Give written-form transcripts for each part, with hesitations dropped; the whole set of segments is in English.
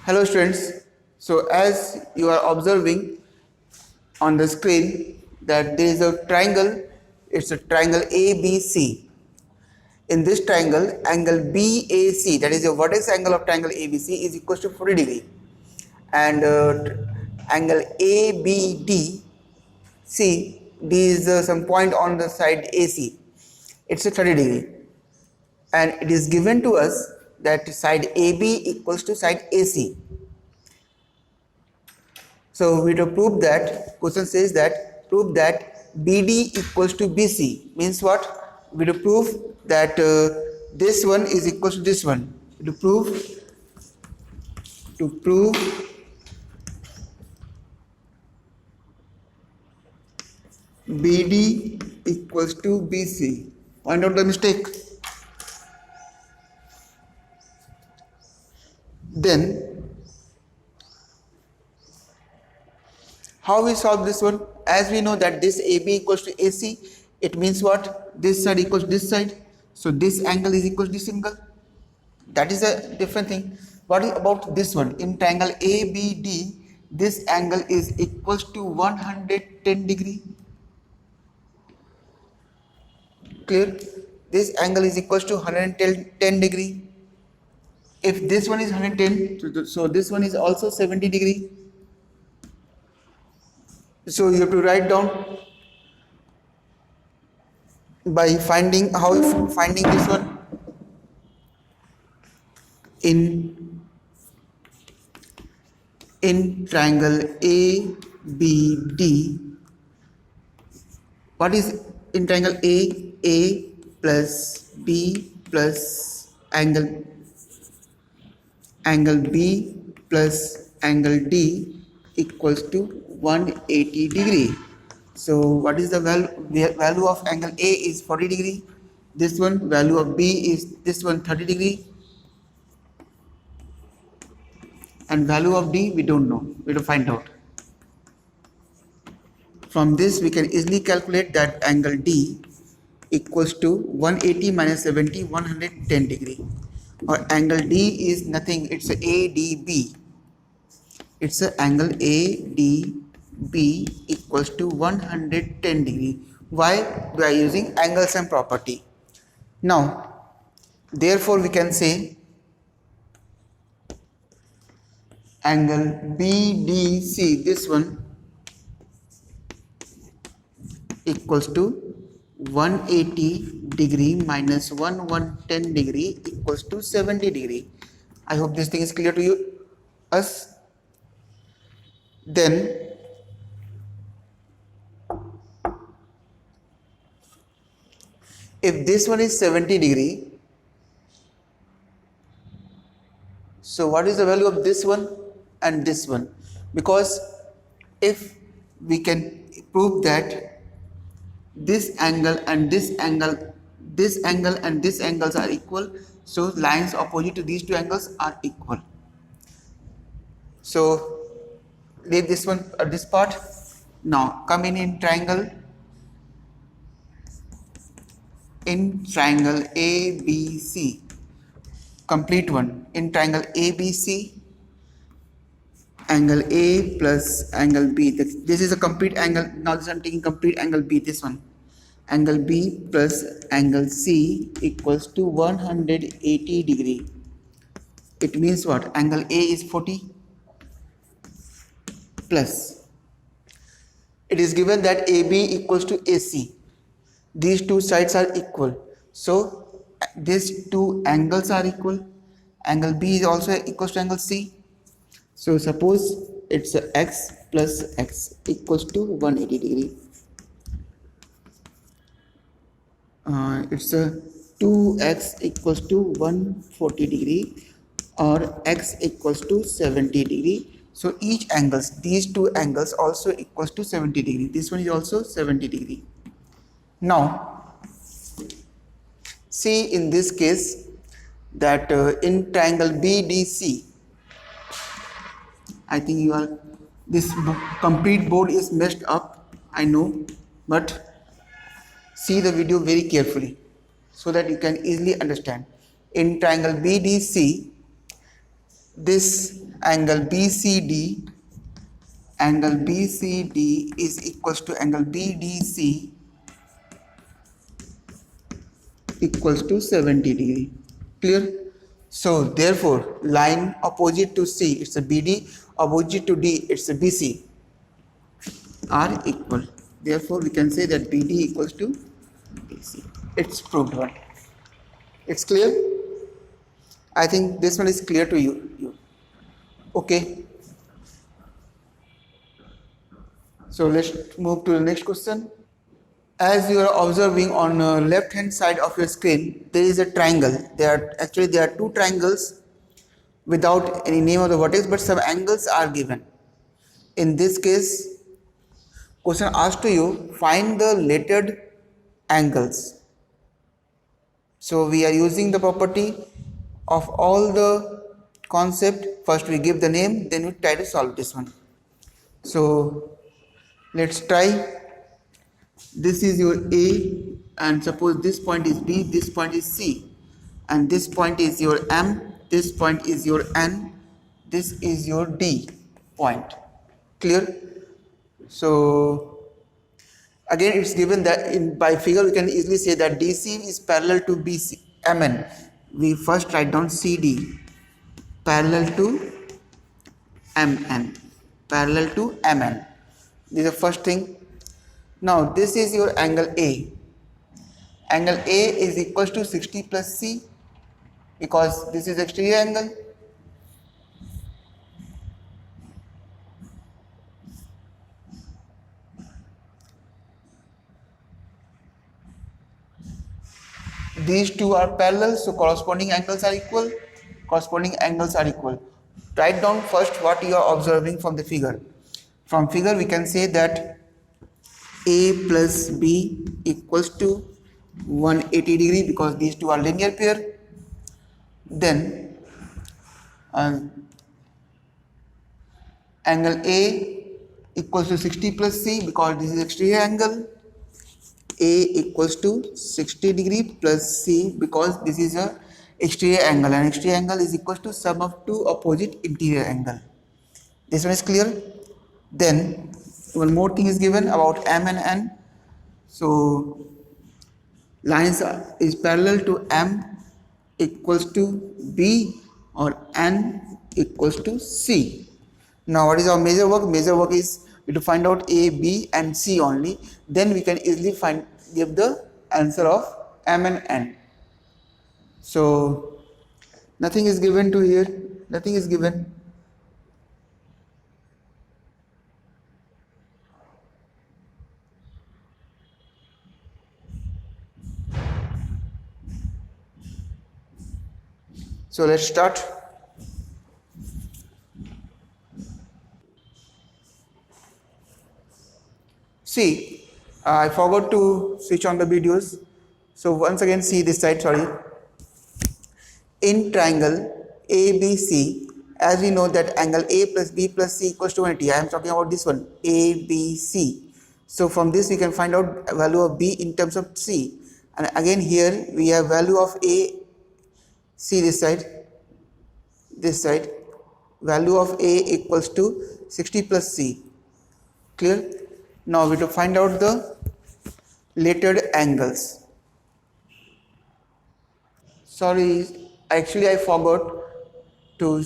Hello students, so as you are observing on the screen that there is a triangle, it's a triangle ABC. In this triangle, angle BAC, that is the vertex angle of triangle ABC, is equal to 40 degree, and angle ABDC, D is some point on the side AC, it's a 30 degree, and it is given to us that side AB equals to side AC. So we to prove that, question says that prove that BD equals to BC, means what? We to prove that this one is equal to this one. To prove BD equals to BC. Find out the mistake. Then how we solve this one? As we know that this AB equals to AC, it means what? This side equals to this side. So this angle is equal to this angle. That is a different thing. What about this one? In triangle ABD, this angle is equals to 110 degree. Clear? This angle is equals to 110 degree. If this one is 110, so this one is also 70 degree. So you have to write down by finding this one. In triangle ABD, what is in triangle A plus B plus angle B plus angle D equals to 180 degree. So what is the value of angle A is 40 degree. This one value of B is this one 30 degree. And value of D we don't know. We have to find out. From this we can easily calculate that angle D equals to 180 minus 70, 110 degree. Or angle D is nothing, it's a ADB. It's a angle ADB equals to 110 degree. Why? We are using angle sum property. Now, therefore we can say angle BDC, this one, equals to 180 degree minus 110 degree equals to 70 degree. I hope this thing is clear to us. Then if this one is 70 degree, so what is the value of this one and this one? Because if we can prove that this angle and this angle and this angles are equal, so lines opposite to these two angles are equal. So leave this one at this part. Now come in triangle ABC, complete one. In triangle ABC, angle A plus angle B, this is a complete angle. Now this I'm taking complete angle B, this one, angle B plus angle C equals to 180 degree. It means what? Angle A is 40 plus, it is given that AB equals to AC. These two sides are equal, so these two angles are equal. Angle B is also equals to angle C. So suppose it's X plus X equals to 180 degree. It's a 2X equals to 140 degree, or X equals to 70 degree. So each angles, these two angles also equals to 70 degree. This one is also 70 degree. Now see in this case that in triangle BDC, I think this complete board is messed up, I know, but see the video very carefully so that you can easily understand. In triangle BDC, this angle BCD, angle BCD is equals to angle BDC equals to 70 degree. Clear? So therefore line opposite to C, it's a BD, opposite to D, it's a BC, are equal. Therefore we can say that BD equals to BC. It's proved one. It's clear? I think this one is clear to you. Okay. So let's move to the next question. As you are observing on the left hand side of your screen, there is a triangle. There are two triangles without any name of the vertex, but some angles are given. In this case, question asked to you, find the lettered angles. So we are using the property of all the concept. First we give the name, then we try to solve this one. So let's try. This is your A, and suppose this point is B, this point is C, and this point is your M, this point is your N, this is your D point. Clear? So again it's given that by figure we can easily say that DC is parallel to BC, MN. We first write down CD parallel to MN, parallel to MN. This is the first thing. Now this is your angle A. Angle A is equals to 60 plus C because this is exterior angle. These two are parallel, so corresponding angles are equal. Corresponding angles are equal. Write down first what you are observing from the figure. From figure we can say that A plus B equals to 180 degree because these two are linear pair. Then angle A equals to 60 plus C because this is exterior angle. A equals to 60 degree plus C because this is a exterior angle, and exterior angle is equals to sum of two opposite interior angle. This one is clear. Then one more thing is given about M and N. So lines is parallel to M equals to B or N equals to C. Now what is our measure work? Measure work is we to find out A, B and C only. Then we can easily give the answer of M and N. So nothing is given to here. Nothing is given. So let's start. See, I forgot to switch on the videos. So once again see this side, sorry. In triangle ABC, as we know that angle A plus B plus C equals to 180. I am talking about this one, ABC. So from this we can find out value of B in terms of C. And again here we have value of A. See this side, value of A equals to 60 plus C. Clear? Now we have to find out the lettered angles. Sorry, actually I forgot to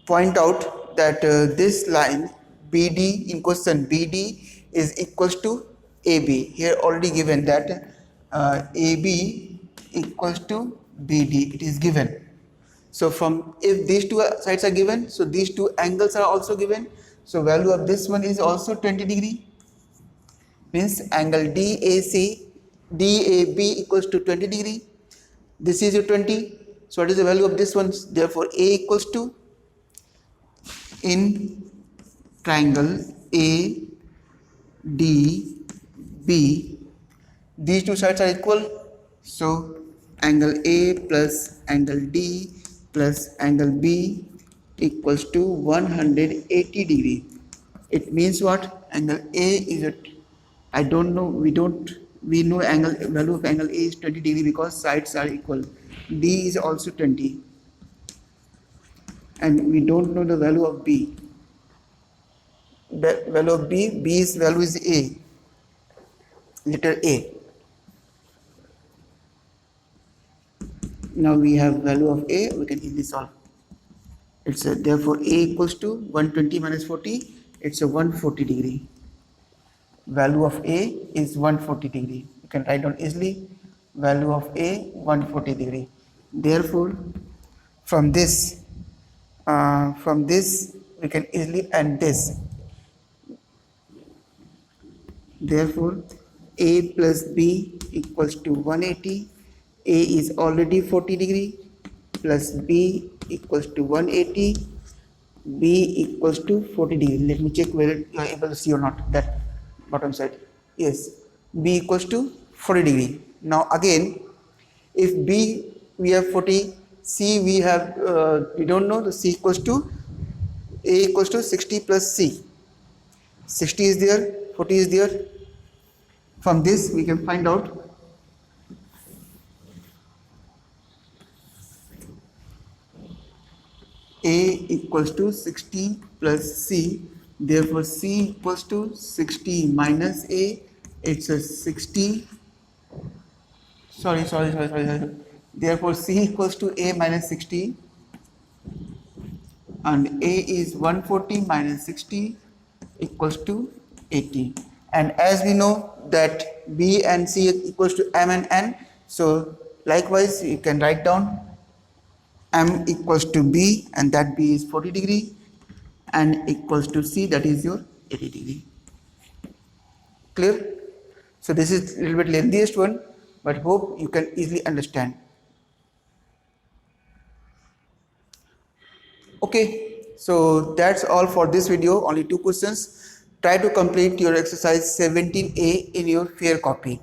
point out that this line BD in question, BD is equals to AB. Here already given that AB equals to BD, it is given. So from if these two sides are given, so these two angles are also given. So value of this one is also 20 degree. Means angle DAB equals to 20 degree. This is your 20. So what is the value of this one? Therefore A equals to, in triangle ADB, these two sides are equal. So angle A plus angle D plus angle B equals to 180 degree. It means what? Angle A is at, I don't know, we know angle value of angle A is 20 degree because sides are equal. D is also 20. and we don't know the value of B. The value of B's value is A, letter A. Now we have value of A, we can easily solve. It's therefore A equals to 120 minus 40, it's a 140 degree. Value of A is 140 degree. You can write down easily, value of A 140 degree. Therefore, from this we can easily add this. Therefore, A plus B equals to 180. A is already 40 degree plus B equals to 180. B equals to 40 degree. Let me check whether you are able to see or not that bottom side. Yes, B equals to 40 degree. Now again, if B we have 40, C we have we don't know, the C equals to A equals to 60 plus C. 60 is there, 40 is there. From this we can find out A equals to 60 plus C. Therefore C equals to 60 minus A. It's a 60. Sorry. Therefore C equals to A minus 60. And A is 140 minus 60 equals to 80. And as we know that B and C equals to M and N, so likewise you can write down M equals to B, and that B is 40 degree, and equals to C, that is your 80 degree. Clear? So this is a little bit lengthiest one, but hope you can easily understand. Okay, so that's all for this video. Only 2 questions. Try to complete your exercise 17A in your fair copy.